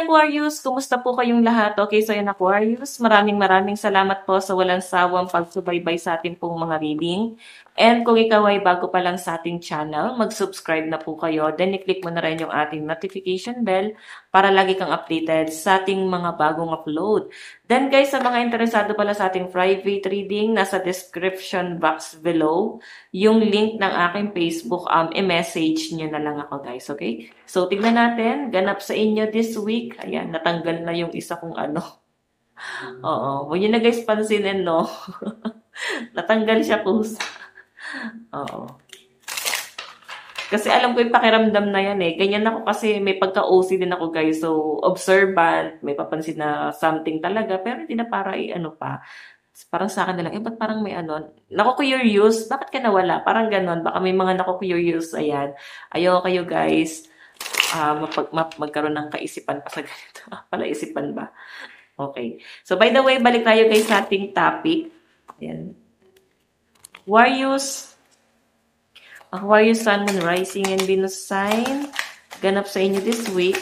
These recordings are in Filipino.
Aquarius! Kumusta po kayong lahat? Okay, so yan Aquarius. Maraming salamat po sa walang sawang pagsubaybay sa ating pong mga reading. And kung ikaw ay bago pa lang sa ating channel, mag-subscribe na po kayo. Then i-click mo na rin yung ating notification bell para lagi kang updated sa ating mga bagong upload. Then guys, sa mga interesado pala sa ating private reading, nasa description box below yung link ng aking Facebook, i-message nyo na lang ako guys, okay? So, tignan natin, ganap sa inyo this week. Ayan, natanggal na yung isa kong ano. Oo, huwag nyo na guys pansinin, no? Natanggal siya pusa. Oo. Kasi alam ko yung pakiramdam na yan eh. Ganyan ako kasi may pagka-OC din ako guys. So, observant, may papansin na something talaga. Pero hindi na para ano pa. Parang sa akin na lang, ba't parang may ano, naku-curious, bakit ka nawala? Parang ganon, baka may mga naku-curious, ayan. Ayoko kayo guys, magkaroon ng kaisipan pa sa ganito. Palaisipan ba? Okay. So, by the way, balik tayo guys sa ating topic. Ayan. Aquarius, Sun, Moon, Rising, and Venus sign. Ganap sa inyo this week.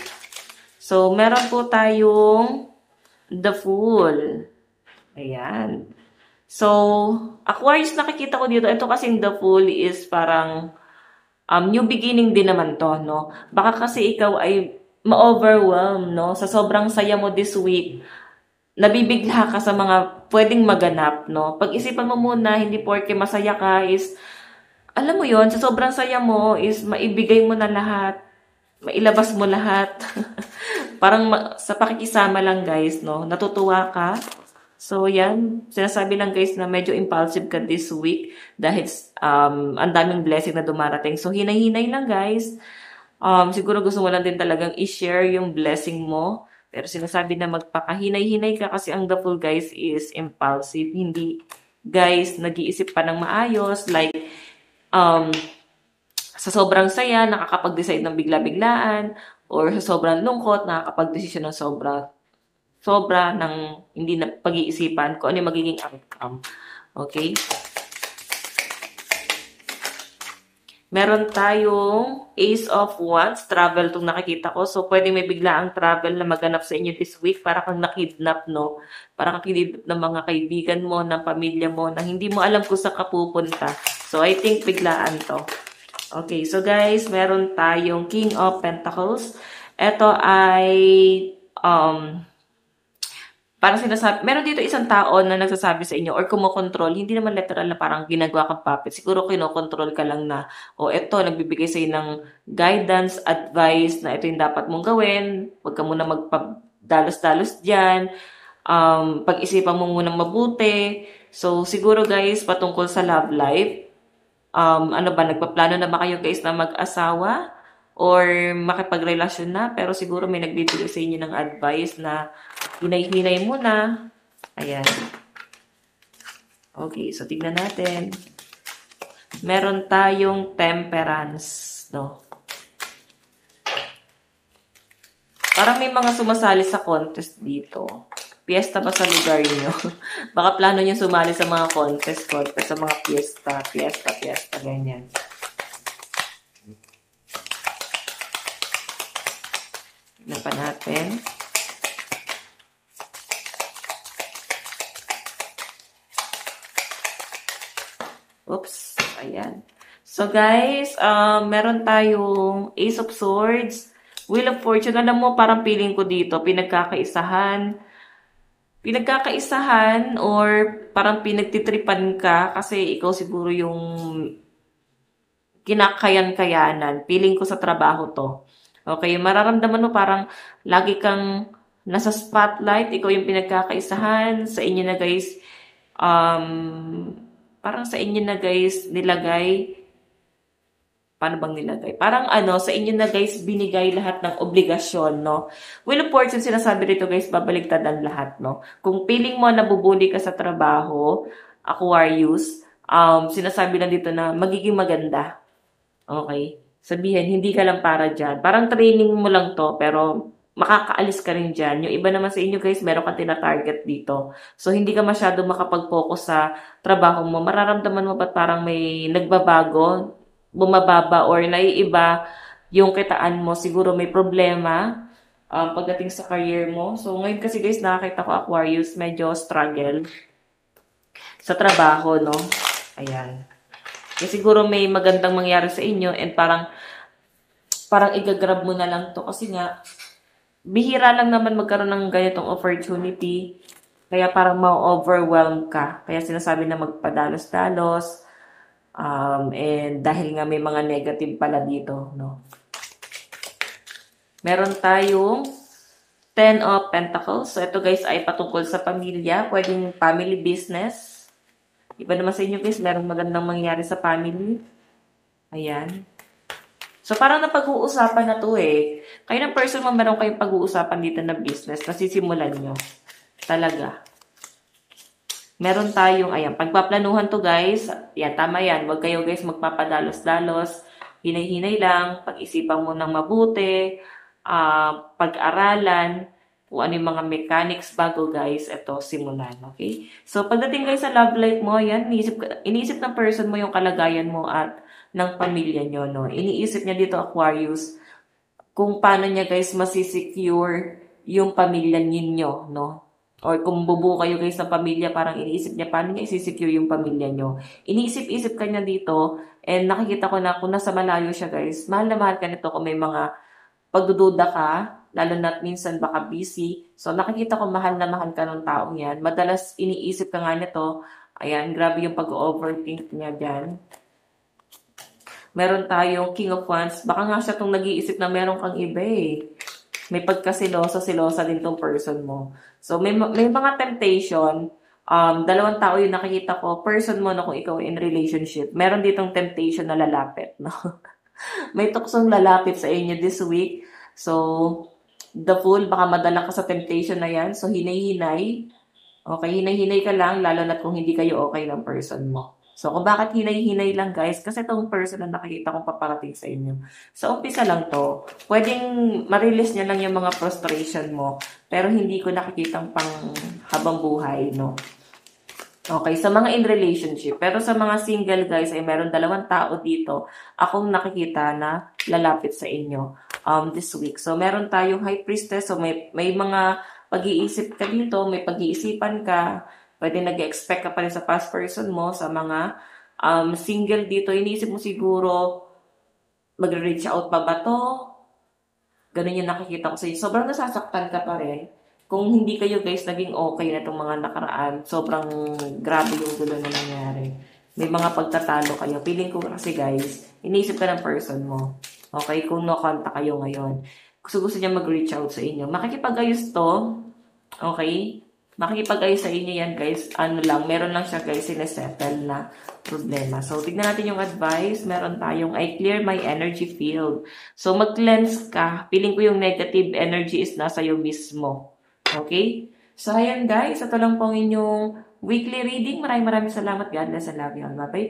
So, meron po tayong The Fool. Ayan. So, Aquarius, nakikita ko dito, ito kasing The Fool is parang new beginning din naman to, no? Baka kasi ikaw ay ma-overwhelm, no? Sa sobrang saya mo this week, nabibigla ka sa mga pwedeng maganap, no? Pag-isipan mo muna, hindi porke masaya ka is, alam mo yon, sa sobrang saya mo is maibigay mo na lahat, mailabas mo lahat. Parang sa pakikisama lang guys, no? Natutuwa ka. So, yan. Sinasabi lang guys na medyo impulsive ka this week dahil ang daming blessing na dumarating. So, hinay-hinay lang guys. Siguro gusto mo lang din talagang i-share yung blessing mo. Pero sinasabi na magpakahinay-hinay ka kasi ang The Fool guys is impulsive. Hindi guys nag-iisip pa ng maayos. Like, sa sobrang saya, nakakapag-decide ng bigla-biglaan. Or sa sobrang lungkot, nakakapag-desisyon ng sobra ng hindi na pag-iisipan kung ano yung magiging outcome. Okay? Meron tayong Ace of Wands, travel itong nakikita ko. So, pwede may biglaang travel na maganap sa inyo this week para kang nakidnap, no? Para kang kinidnap ng mga kaibigan mo, ng pamilya mo, na hindi mo alam kung saan ka pupunta. So, I think biglaan to. Okay, so guys, meron tayong King of Pentacles. Ito ay parang sinasabi, meron dito isang tao na nagsasabi sa inyo or kumokontrol, hindi naman literal na parang ginagawa kang puppet. Siguro kinokontrol ka lang na, eto, nagbibigay sa'yo ng guidance, advice na ito yung dapat mong gawin. Huwag ka muna magpadalos-dalos dyan. Pag-isipan mo muna mabuti. So, siguro guys, patungkol sa love life, nagpaplano na ba kayo guys na mag-asawa? Or makipagrelasyon na, pero siguro may nagbibigay sa inyo ng advice na hinay-hinay muna. Ayan. Okay, so tignan natin. Meron tayong Temperance, no? Parang may mga sumasali sa contest dito. Fiesta ba sa lugar niyo? Baka plano niyo sumali sa mga contest, sa mga fiesta, ganyan. Tignan pa natin. Oops, ayan. So guys, meron tayong Ace of Swords, Wheel of Fortune. Alam mo, parang feeling ko dito, pinagkakaisahan or parang pinagtitripan ka kasi ikaw siguro yung kinakayan-kayanan. Feeling ko sa trabaho to. Okay, mararamdaman mo parang lagi kang nasa spotlight, ikaw yung pinagkakaisahan, sa inyo na guys, parang sa inyo na guys, nilagay, paano bang nilagay? Parang sa inyo na guys, binigay lahat ng obligasyon, no? Wheel of Fortune, sinasabi rito guys, babaligtad ang lahat, no? Kung feeling mo nabubuli ka sa trabaho, Aquarius, sinasabi lang dito na magiging maganda. Okay? Sabihin, hindi ka lang para dyan. Parang training mo lang to, pero makakaalis ka rin dyan. Yung iba naman sa inyo guys, meron kang tina-target dito. So, hindi ka masyado makapag-focus sa trabaho mo. Mararamdaman mo ba't parang may nagbabago, bumababa, or naiiba yung kitaan mo. Siguro may problema. pagdating sa career mo. So, ngayon kasi guys, nakakita ko Aquarius, medyo struggle sa trabaho, no? Ayan. Kasi siguro may magandang mangyari sa inyo and parang igagrab mo na lang to kasi nga, bihira lang naman magkaroon ng ganitong opportunity. Kaya parang ma-overwhelm ka. Kaya sinasabi na magpadalos-dalos. And dahil nga may mga negative pala dito, no? Meron tayong Ten of Pentacles. So, ito guys ay patungkol sa pamilya. Pwedeng family business. Iba naman sa inyo guys, merong magandang mangyari sa family. Ayan. So, parang napag-uusapan na to eh. Kayo ng person mo, meron kayong pag-uusapan dito na business na sisimulan nyo. Talaga. Meron tayong, ayan, pagpaplanuhan to guys. Yan, tama yan. Huwag kayo guys magpapadalos-dalos. Hinay-hinay lang. Pag-isipan mo ng mabuti. Pag-aralan. Kung ano yung mga mechanics bago guys, ito, simulan. Okay? So, pagdating guys sa love life mo, yan, iniisip ng person mo yung kalagayan mo at ng pamilya nyo, no? Iniisip niya dito, Aquarius, kung paano niya guys masisecure yung pamilya ninyo, no? Or kung bubuo kayo guys ng pamilya, parang iniisip niya paano niya isisecure yung pamilya nyo. Iniisip-isip ka niya dito, and nakikita ko na kung nasa malayo siya guys, mahal na mahal ka nito kung may mga pagdududa ka, lalo na't minsan baka busy. So nakikita ko mahal na mahal ka ng taong yan. Madalas iniisip ka nga nito, ayan, grabe yung pag-overthink niya dyan. Meron tayong King of Wands. Baka nga siya itong nag-iisip na meron kang iba eh. May pagkasilosa din tong person mo. So, may mga temptation. Dalawang tao yung nakikita ko. Person mo na kung ikaw in relationship. Meron ditong temptation na lalapit. No? May tuksong lalapit sa inyo this week. So, the Fool, baka madala ka sa temptation na yan. So, hinay-hinay. Okay, hinay-hinay ka lang, lalo na kung hindi kayo okay ng person mo. So, kung bakit hinay-hinay lang guys, kasi itong person na nakikita kong paparating sa inyo. So, umpisa lang to. Pwedeng ma-release niya lang yung mga frustration mo, pero hindi ko nakikitang pang habang buhay, no? Okay, sa mga in relationship. Pero sa mga single guys, ay meron dalawang tao dito akong nakikita na lalapit sa inyo this week. So, meron tayong High Priestess. So, may mga pag-iisip ka dito, may pag-iisipan ka. Pwede nag-expect ka pa rin sa past person mo. Sa mga single dito, iniisip mo siguro, mag-reach out pa ba to? Ganun yung nakikita ko sa inyo. Sobrang nasasaktan ka pa rin. Kung hindi kayo guys naging okay na itong mga nakaraan, sobrang grabe yung gulo na nangyari. May mga pagtatalo kayo. Feeling ko kasi guys, iniisip ka ng person mo. Okay? Kung no contact kayo ngayon. Gusto niya mag-reach out sa inyo. Makikipag-ayos to. Okay? Makikipag-ayos sa inyo yan guys. Ano lang, meron lang siya guys sinesettle na problema. So, tignan natin yung advice. Meron tayong, I clear my energy field. So, mag-cleanse ka. Feeling ko yung negative energy is nasa iyo mismo. Okay? So, ayan guys. Ito lang po ang inyong weekly reading. Maraming salamat. God bless and love you all. Bye-bye.